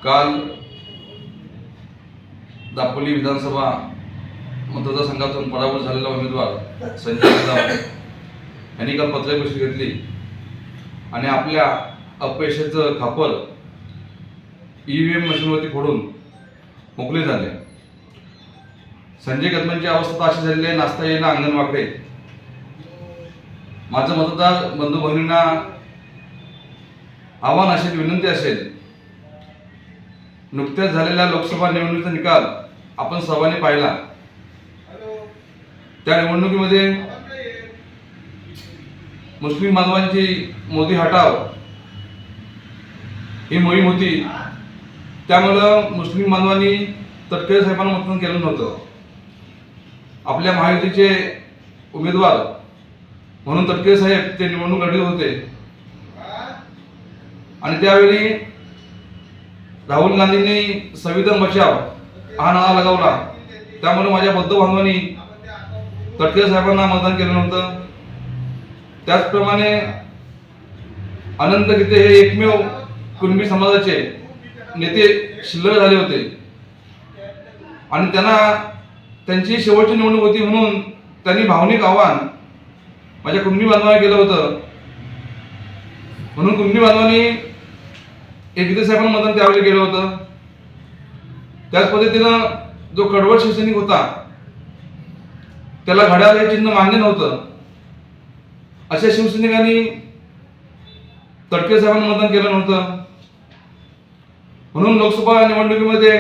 काल दापोली विधानसभा मतदारसंघातून पराभूत झालेला उमेदवार संजय कदम यांनी काल पत्रकार परिषद घेतली आणि आपल्या अपयशाचं खापर EVM मशीनवरती फोडून मोकळे झाले. संजय कदमांची अवस्था तर अशी झालेली आहे, नाचता येईना अंगण वाकडे. माझं मतदार बंधू भगिनींना आव्हान असेल, विनंती असेल, नुकत्याच झालेल्या लोकसभा निवडणुकीचा निकाल आपण सर्वांनी पाहिला. त्या निवडणुकीमध्ये मुस्लिम बांधवांची मोदी हटाव ही मोहीम होती. त्यामुळं मुस्लिम बांधवांनी तटकरे साहेबांना मतदान केलं नव्हतं. आपल्या महायुतीचे उमेदवार म्हणून तटकरे साहेब ते निवडणूक लढत होते आणि त्यावेळी राहुल गांधींनी संविधान बचाव हा नारा लगावला. त्यामुळे माझ्या बौद्ध बांधवांनी तटकरे साहेबांना मतदान केलं नव्हतं. त्याचप्रमाणे अनंत गीते हे एकमेव कुणबी समाजाचे नेते शिल्लक झाले होते आणि त्यांना त्यांची शेवटची निवडणूक होती म्हणून त्यांनी भावनिक आव्हान माझ्या कुणबी बांधवांना केलं होतं. म्हणून कुणबी बांधवांनी गीते साहेबांना मतदान त्यावेळी केलं होतं. त्याच पद्धतीनं जो कडवट शिवसैनिक होता त्याला घड्याळ हे चिन्ह मान्य नव्हतं. अशा शिवसैनिकांनी तटकरे साहेबांना मतदान केलं नव्हतं. म्हणून लोकसभा निवडणुकीमध्ये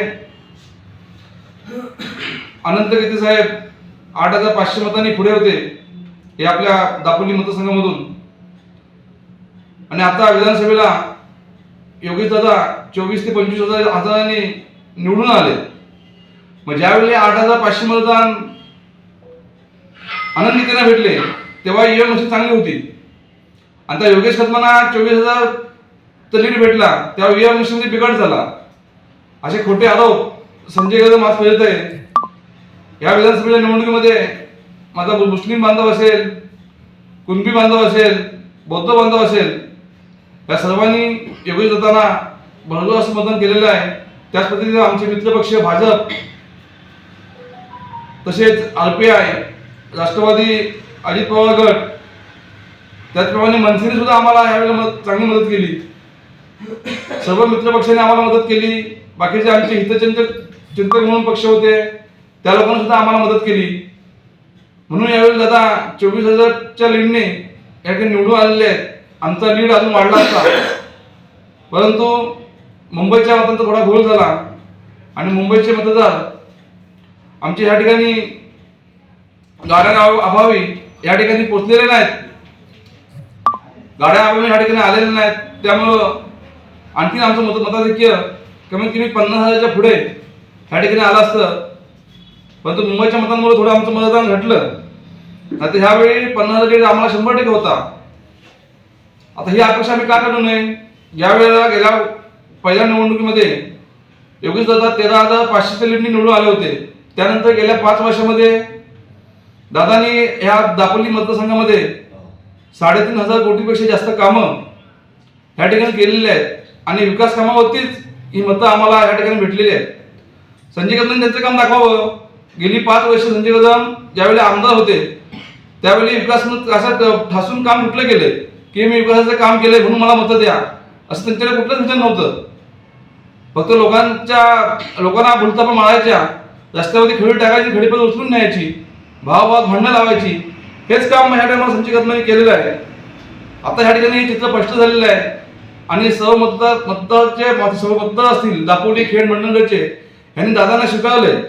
अनंत गीते साहेब 8,500 मतांनी पुढे होते हे आपल्या दापोली मतदारसंघामधून. आणि आता विधानसभेला योगेश दादा 24 ते 25 हजारांनी निवडून आले. मग ज्यावेळी 8,500 मतदान अनंत गीतेंना भेटले तेव्हा EVM मशीन चांगली होती आणि त्या योगेश कदमांना 24,000 लीड भेटला तेव्हा EVM मशीनमध्ये बिघाड झाला. असे खोटे आरोप संजय कदम आज करत आहे. या विधानसभेच्या निवडणुकीमध्ये माझा मुस्लिम बांधव असेल, कुणबी बांधव असेल, बौद्ध बांधव असेल, या सर्वांनी योगेश दादांना भरघोस मतदान केलेलं आहे. त्याच पद्धतीने आमचे मित्रपक्ष भाजप, तसेच RPI, राष्ट्रवादी, अजित पवार गट, त्याचप्रमाणे मनसेने सुद्धा आम्हाला यावेळेला चांगली मदत केली. सर्व मित्रपक्षांनी आम्हाला मदत केली. बाकीचे आमचे हितचिंतक म्हणून पक्ष होते त्या लोकांनी सुद्धा आम्हाला मदत केली. म्हणून यावेळी दादा 24,000च्या लीडने या ठिकाणी निवडून आलेले आहेत. आमचा लीड अजून वाढला असता, परंतु मुंबईच्या मतांचा थोडा घोळ झाला आणि मुंबईचे मतदार आमचे या ठिकाणी गाड्या अभावी या ठिकाणी पोचलेले नाहीत, गाड्या अभावी या ठिकाणी आलेले नाहीत. त्यामुळं आणखी आमचं मताधिक्य कमीत कमी 50,000च्या पुढे या ठिकाणी आलं असतं. परंतु मुंबईच्या मतांमुळे थोडं आमचं मतदान घटलं. आता ह्यावेळी 50,000 लीड आम्हाला 100% होता. आता ही अपेक्षा आम्ही का करू नये? यावेळेला गेल्या पहिल्या निवडणुकीमध्ये योगेश दादा 13,500 लीडनी निवडून आले होते. त्यानंतर गेल्या 5 वर्षामध्ये दादांनी ह्या दापोली मतदारसंघामध्ये 3,500 कोटीपेक्षा जास्त कामं ह्या ठिकाणी केलेली आहेत आणि विकास कामावरतीच ही मतं आम्हाला या ठिकाणी भेटलेली आहेत. संजय कदम त्यांचं काम दाखवावं. गेली 5 वर्ष संजय कदम ज्यावेळी आमदार होते त्यावेळी विकास असं ठासून काम कुठलं केलंय की मी विकासाचं काम केलंय म्हणून मला मतं द्या, असं त्यांच्याकडे कुठलंच विचार नव्हतं. फक्त लोकांना भुलतापा मारायच्या, रस्त्यावरती खडी टाकायची, खडीपण उचलून न्यायची, भावाभावात भांडणं लावायची, हेच काम ह्या टायमाला संजय कदमांनी केलेलं आहे. आता ह्या ठिकाणी हे चित्र स्पष्ट झालेलं आहे आणि सर्व मतदार असतील दापोली, खेड, मंडणगडचे यांनी दादांना स्वीकारलंय.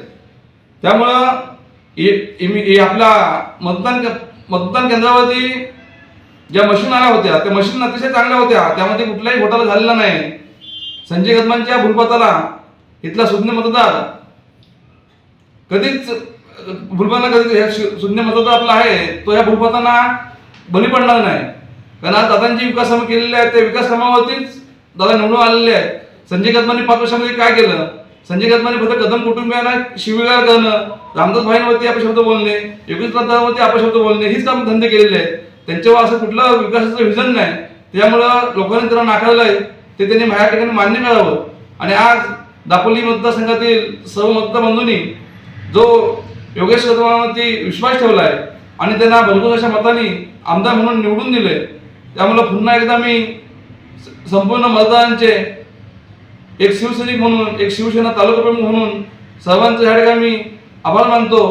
त्यामुळं आपल्या मतदान केंद्रावरती ज्या मशीन आल्या होत्या त्या मशीन अतिशय चांगल्या होत्या, त्यामध्ये कुठलाही घोटाळा झालेला नाही. संजय कदमांच्या भूलपताला इथला शून्य मतदार कधीच शून्य मतदार आपला आहे तो ह्या भूलपतांना बली पडणार नाही. कारण आज दादांची विकास कामं केलेली आहेत, त्या विकास कामावरतीच दादा निवडून आलेले आहेत. संजय कदमांनी 5 वर्षामध्ये काय केलं? संजय कदमांनी फक्त कदम कुटुंबियांना शिवीगाळ करणं, रामदास भाईंवरती अपशब्द बोलणे, योगेश दादांवरती अपशब्द बोलणे हीच काम धंदे केलेले आहेत. त्यांच्यावर असं कुठलं विकासाचं विजन नाही. त्यामुळं लोकांनी त्यांना नाकारलंय ते त्यांनी माझ्या ठिकाणी मान्य करावं आणि आज दापोली मतदारसंघातील सर्व मतदार बंधूंनी जो योगेश कदमांवरती विश्वास ठेवला आहे आणि त्यांना भरघोस अशा मतांनी आमदार म्हणून निवडून दिले, त्यामुळे पुन्हा एकदा मी संपूर्ण मतदारांचे एक शिवसैनिक म्हणून, एक शिवसेना तालुका प्रमुख म्हणून सर्वांचं ह्या ठिकाणी मी आभार मानतो.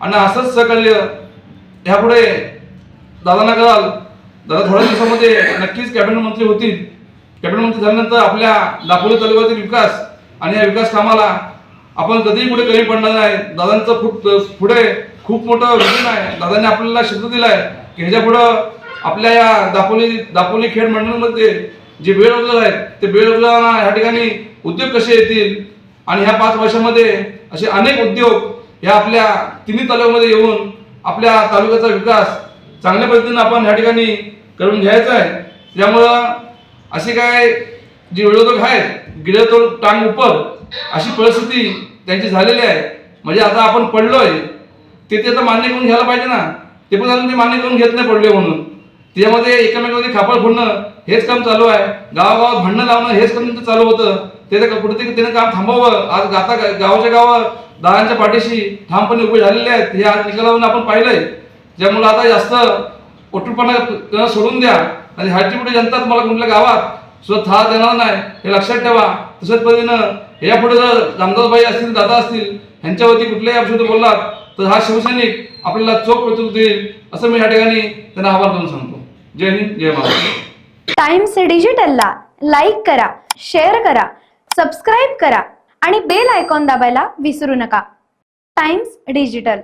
आणि असंच सहकार्य ह्यापुढे दादांना कराल. दादा थोड्या दिवसामध्ये नक्कीच कॅबिनेट मंत्री होतील. कॅबिनेट मंत्री झाल्यानंतर आपल्या दापोली तालुक्यातील विकास आणि या विकास कामाला आपण कधीही पुढे कमी पडणार नाही. दादांचं पुढे खूप मोठं विजन आहे. दादांनी आपल्याला शब्द दिलाय की ह्याच्या पुढं आपल्या या दापोली खेड मंडळामध्ये जे बेरोजगार आहेत ते बेरोजगारांना ह्या ठिकाणी उद्योग कसे येतील आणि ह्या 5 वर्षामध्ये असे अनेक उद्योग ह्या आपल्या तिन्ही तालुक्यामध्ये येऊन आपल्या तालुक्याचा विकास चांगल्या पद्धतीने आपण ह्या ठिकाणी करून घ्यायचा आहे. त्यामुळं असे काय जे विरोधक आहेत गिरे तो टांग उपर अशी परिस्थिती त्यांची झालेली आहे. म्हणजे आता आपण पडलोय ते तर मान्य करून घ्यायला पाहिजे ना. ते पण अजून ते मान्य करून घेत नाही पडले म्हणून. त्यामध्ये एकमेकांमध्ये खापड फोडणं हेच काम चालू आहे. गावागावात भांडणं लावणं हेच काम त्यांचं चालू होतं. ते कुठेतरी त्याने काम थांबवावं. आज आता गावाच्या गावात दादांच्या पाठीशी ठामपणे उभे झालेले आहेत. हे आज निकालावरून आपण पाहिलंय. ज्यामुळे आता जास्त ओटूपणा सोडून द्या आणि ह्याची पुढे जनता तुम्हाला कुठल्या गावात सुद्धा थार देणार नाही हे लक्षात ठेवा. तसंच पद्धतीनं यापुढे जर रामदासबाई असतील, दादा असतील ह्यांच्यावरती कुठल्याही अपशब्द बोललात तर हा शिवसैनिक आपल्याला चोख प्रत्युत्तर देईल असं मी या ठिकाणी त्यांना आवाहन करून सांगतो. जय हिंद, जय महाराष्ट्र. टाइम्स डिजिटलला लाईक करा, शेअर करा, सबस्क्राईब करा आणि बेल आयकॉन दाबायला विसरू नका. Times digital.